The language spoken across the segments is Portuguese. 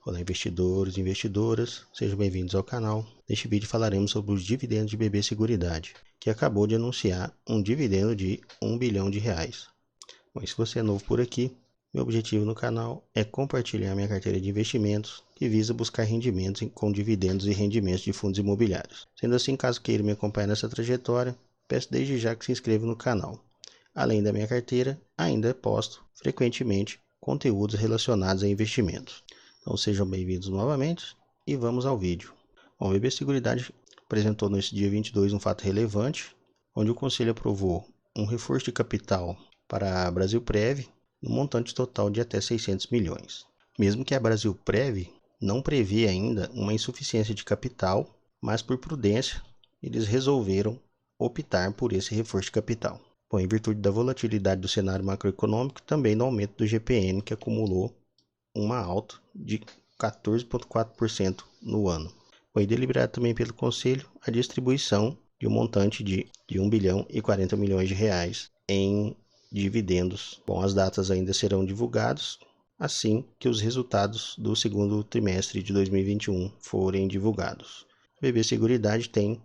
Olá investidores e investidoras, sejam bem-vindos ao canal. Neste vídeo falaremos sobre os dividendos de BB Seguridade, que acabou de anunciar um dividendo de R$1 bilhão. Mas se você é novo por aqui, meu objetivo no canal é compartilhar minha carteira de investimentos que visa buscar rendimentos com dividendos e rendimentos de fundos imobiliários. Sendo assim, caso queira me acompanhar nessa trajetória, peço desde já que se inscreva no canal. Além da minha carteira, ainda posto frequentemente conteúdos relacionados a investimentos. Então sejam bem-vindos novamente e vamos ao vídeo. Bom, a BB Seguridade apresentou nesse dia 22 um fato relevante, onde o Conselho aprovou um reforço de capital para a Brasilprev no montante total de até 600 milhões. Mesmo que a Brasilprev não previa ainda uma insuficiência de capital, mas por prudência eles resolveram optar por esse reforço de capital. Bom, em virtude da volatilidade do cenário macroeconômico, também no aumento do GPM, que acumulou uma alta de 14,4% no ano. Foi deliberado também pelo Conselho a distribuição de um montante de R$1 bilhão e 40 milhões em dividendos. Bom, as datas ainda serão divulgadas assim que os resultados do segundo trimestre de 2021 forem divulgados. A BB Seguridade tem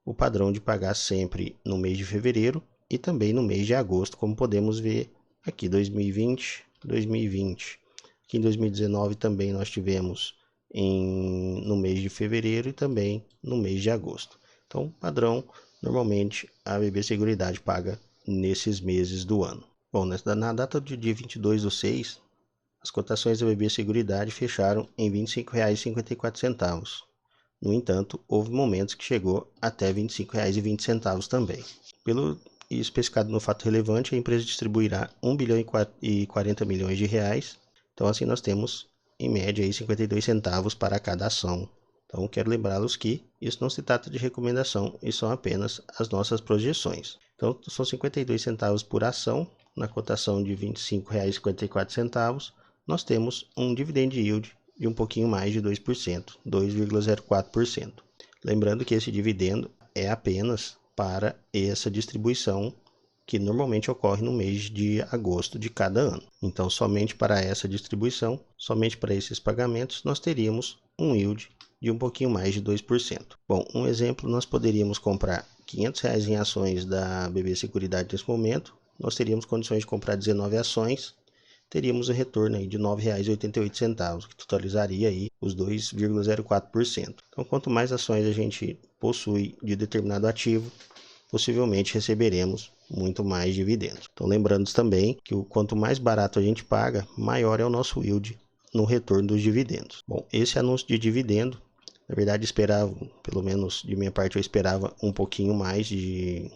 o padrão de pagar sempre no mês de fevereiro e também no mês de agosto, como podemos ver aqui 2020. Aqui em 2019 também nós tivemos no mês de fevereiro e também no mês de agosto. Então, padrão, normalmente a BB Seguridade paga nesses meses do ano. Bom, na data do dia 22/6, as cotações da BB Seguridade fecharam em R$ 25,54. No entanto, houve momentos que chegou até R$ 25,20 também. Pelo especificado no fato relevante, a empresa distribuirá R$1 bilhão e 40 milhões. Então assim nós temos em média aí 52 centavos para cada ação. Então quero lembrá-los que isso não se trata de recomendação e são apenas as nossas projeções. Então são 52 centavos por ação, na cotação de R$ 25,54, nós temos um dividend yield de um pouquinho mais de 2%, 2,04%. Lembrando que esse dividendo é apenas para essa distribuição que normalmente ocorre no mês de agosto de cada ano. Então, somente para essa distribuição, somente para esses pagamentos, nós teríamos um yield de um pouquinho mais de 2%. Bom, um exemplo, nós poderíamos comprar R$500 em ações da BB Seguridade nesse momento, nós teríamos condições de comprar 19 ações, teríamos um retorno aí de R$ 9,88, que totalizaria aí os 2,04%. Então, quanto mais ações a gente possui de determinado ativo, possivelmente receberemos muito mais dividendos. Então, lembrando também que quanto mais barato a gente paga, maior é o nosso yield no retorno dos dividendos. Bom, esse anúncio de dividendo, na verdade esperava, pelo menos de minha parte eu esperava um pouquinho mais de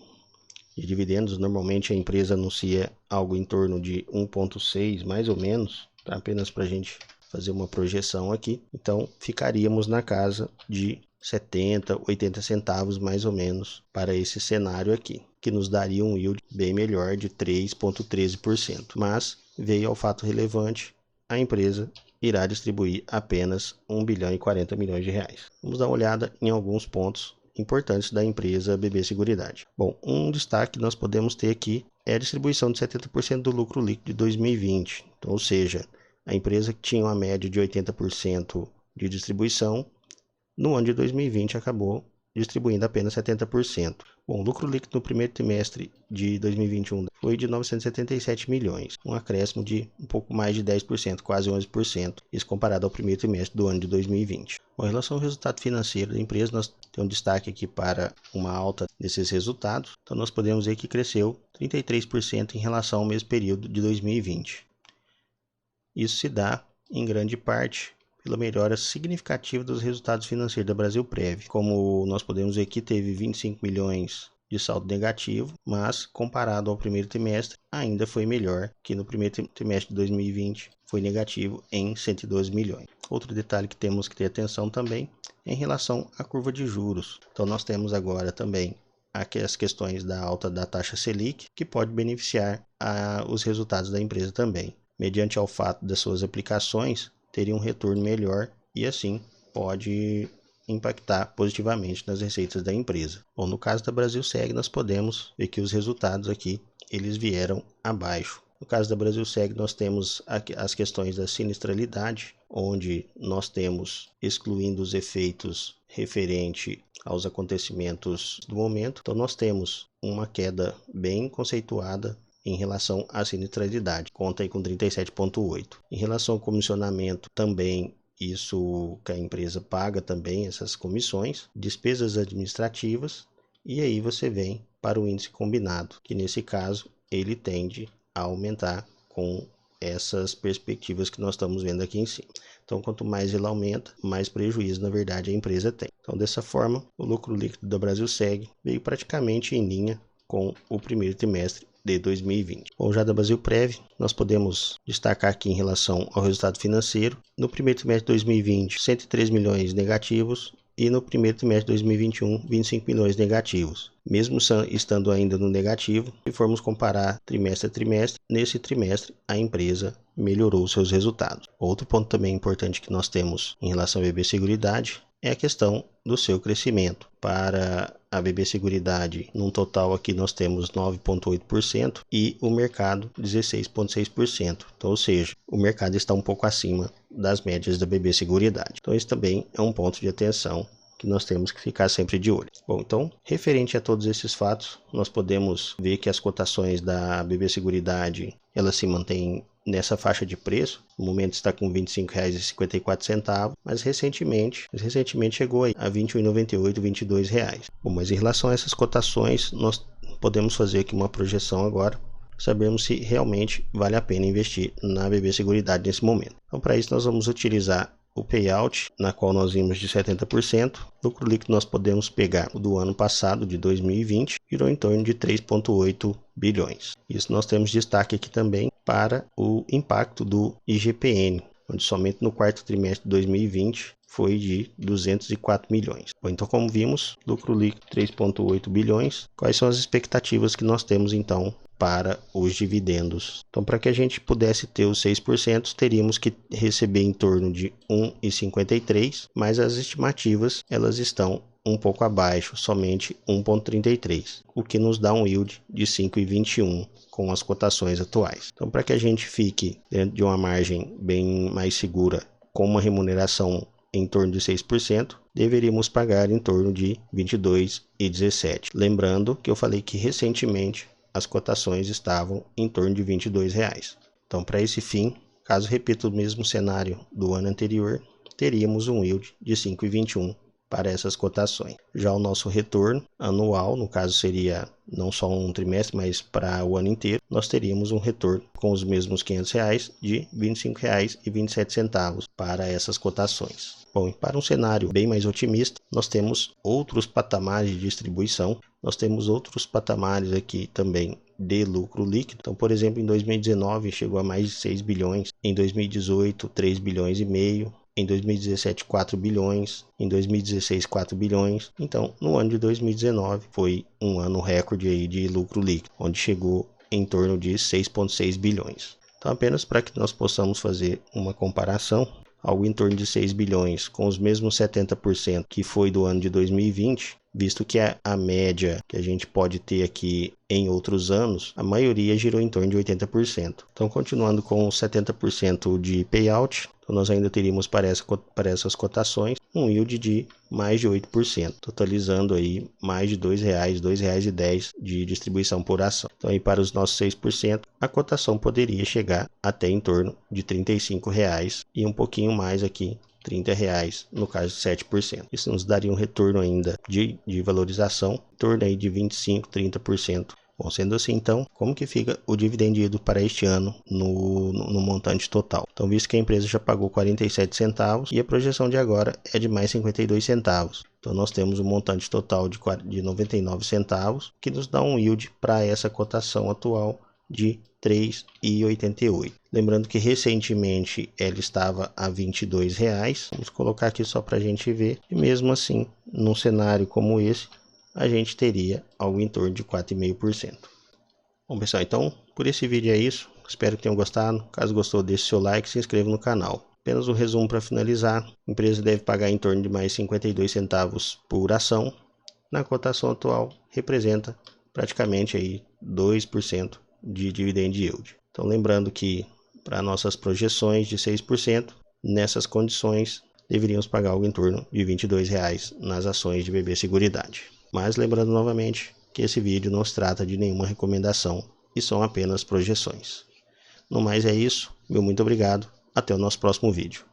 dividendos. Normalmente a empresa anuncia algo em torno de 1,6 mais ou menos, apenas para a gente fazer uma projeção aqui. Então ficaríamos na casa de 70, 80 centavos mais ou menos para esse cenário aqui, que nos daria um yield bem melhor de 3,13%. Mas veio ao fato relevante, a empresa irá distribuir apenas R$1 bilhão e 40 milhões. Vamos dar uma olhada em alguns pontos importantes da empresa BB Seguridade. Bom, um destaque que nós podemos ter aqui é a distribuição de 70% do lucro líquido de 2020. Então, ou seja, a empresa que tinha uma média de 80% de distribuição, no ano de 2020 acabou distribuindo apenas 70%. Bom, o lucro líquido no primeiro trimestre de 2021 foi de 977 milhões, um acréscimo de um pouco mais de 10%, quase 11%, isso comparado ao primeiro trimestre do ano de 2020. Bom, em relação ao resultado financeiro da empresa, nós temos um destaque aqui para uma alta desses resultados. Então nós podemos ver que cresceu 33% em relação ao mesmo período de 2020. Isso se dá, em grande parte, pela melhora significativa dos resultados financeiros da Brasilprev. Como nós podemos ver aqui, teve 25 milhões de saldo negativo, mas comparado ao primeiro trimestre, ainda foi melhor que no primeiro trimestre de 2020, foi negativo em 112 milhões. Outro detalhe que temos que ter atenção também é em relação à curva de juros. Então nós temos agora também as questões da alta da taxa Selic, que pode beneficiar os resultados da empresa também, mediante ao fato das suas aplicações teria um retorno melhor e assim pode impactar positivamente nas receitas da empresa. Bom, no caso da Brasilseg nós podemos ver que os resultados aqui eles vieram abaixo No caso da Brasilseg, nós temos as questões da sinistralidade, onde nós temos, excluindo os efeitos referente aos acontecimentos do momento, então nós temos uma queda bem conceituada em relação à sinistralidade, conta aí com 37,8. Em relação ao comissionamento, também isso que a empresa paga também, essas comissões, despesas administrativas, e aí você vem para o índice combinado, que nesse caso ele tende a aumentar com essas perspectivas que nós estamos vendo aqui em cima. Então, quanto mais ele aumenta, mais prejuízo, na verdade, a empresa tem. Então, dessa forma, o lucro líquido da Brasilseg veio praticamente em linha com o primeiro trimestre de 2020. Bom, já da Brasilprev, nós podemos destacar aqui em relação ao resultado financeiro. No primeiro trimestre de 2020, 103 milhões negativos, e no primeiro trimestre de 2021, 25 milhões negativos. Mesmo estando ainda no negativo, se formos comparar trimestre a trimestre, nesse trimestre a empresa melhorou seus resultados. Outro ponto também importante que nós temos em relação à BB Seguridade é a questão do seu crescimento. Para a BB Seguridade, num total aqui nós temos 9,8% e o mercado 16,6%. Então, ou seja, o mercado está um pouco acima das médias da BB Seguridade. Então, esse também é um ponto de atenção que nós temos que ficar sempre de olho. Bom, então, referente a todos esses fatos, nós podemos ver que as cotações da BB Seguridade, elas se mantêm nessa faixa de preço. No momento está com R$ 25,54, mas recentemente chegou aí a R$ 21,98, R$ 22,00. Bom, mas em relação a essas cotações, nós podemos fazer aqui uma projeção agora, sabermos se realmente vale a pena investir na BB Seguridade nesse momento. Então, para isso nós vamos utilizar o payout, na qual nós vimos de 70%. Lucro líquido nós podemos pegar o do ano passado, de 2020, girou em torno de 3,8 bilhões. Isso nós temos destaque aqui também para o impacto do IGPN, onde somente no quarto trimestre de 2020 foi de 204 milhões. Bom, então, como vimos, lucro líquido 3,8 bilhões. Quais são as expectativas que nós temos então para os dividendos? Então, para que a gente pudesse ter os 6%, teríamos que receber em torno de 1,53, mas as estimativas elas estão um pouco abaixo, somente 1,33, o que nos dá um yield de 5,21 com as cotações atuais. Então, para que a gente fique dentro de uma margem bem mais segura, com uma remuneração em torno de 6%, deveríamos pagar em torno de 22,17. Lembrando que eu falei que recentemente as cotações estavam em torno de R$ 22,00. Então, para esse fim, caso repita o mesmo cenário do ano anterior, teríamos um yield de 5,21 para essas cotações. Já o nosso retorno anual, no caso seria não só um trimestre, mas para o ano inteiro, nós teríamos um retorno com os mesmos R$ 500 de R$ 25,27 para essas cotações. Bom, e para um cenário bem mais otimista, nós temos outros patamares de distribuição, nós temos outros patamares aqui também de lucro líquido. Então, por exemplo, em 2019 chegou a mais de 6 bilhões, em 2018 3 bilhões e meio, em 2017 4 bilhões, em 2016 4 bilhões. Então, no ano de 2019 foi um ano recorde aí de lucro líquido, onde chegou em torno de 6,6 bilhões. Então, apenas para que nós possamos fazer uma comparação, algo em torno de 6 bilhões com os mesmos 70% que foi do ano de 2020, visto que a média que a gente pode ter aqui em outros anos, a maioria girou em torno de 80%. Então, continuando com 70% de payout, então nós ainda teríamos para essas cotações um yield de mais de 8%, totalizando aí mais de R$ 2,00, R$ 2,10 de distribuição por ação. Então, aí para os nossos 6%, a cotação poderia chegar até em torno de R$ 35,00 e um pouquinho mais aqui, R$ 30,00 no caso de 7%. Isso nos daria um retorno ainda de valorização em torno aí de 25%, 30%. Bom, sendo assim, então, como que fica o dividend yield para este ano no montante total? Então, visto que a empresa já pagou 47 centavos e a projeção de agora é de mais 52 centavos. Então, nós temos um montante total de 99 centavos, que nos dá um yield para essa cotação atual de 3,88. Lembrando que recentemente ela estava a R$ 22,00. Vamos colocar aqui só para a gente ver. E mesmo assim, num cenário como esse, a gente teria algo em torno de 4,5%. Bom, pessoal, então por esse vídeo é isso. Espero que tenham gostado. Caso gostou, deixe seu like e se inscreva no canal. Apenas um resumo para finalizar. A empresa deve pagar em torno de mais 52 centavos por ação. Na cotação atual, representa praticamente aí 2% de dividend yield. Então lembrando que para nossas projeções de 6%, nessas condições deveríamos pagar algo em torno de R$ 22 nas ações de BB Seguridade. Mas lembrando novamente que esse vídeo não se trata de nenhuma recomendação e são apenas projeções. No mais é isso, meu muito obrigado, até o nosso próximo vídeo.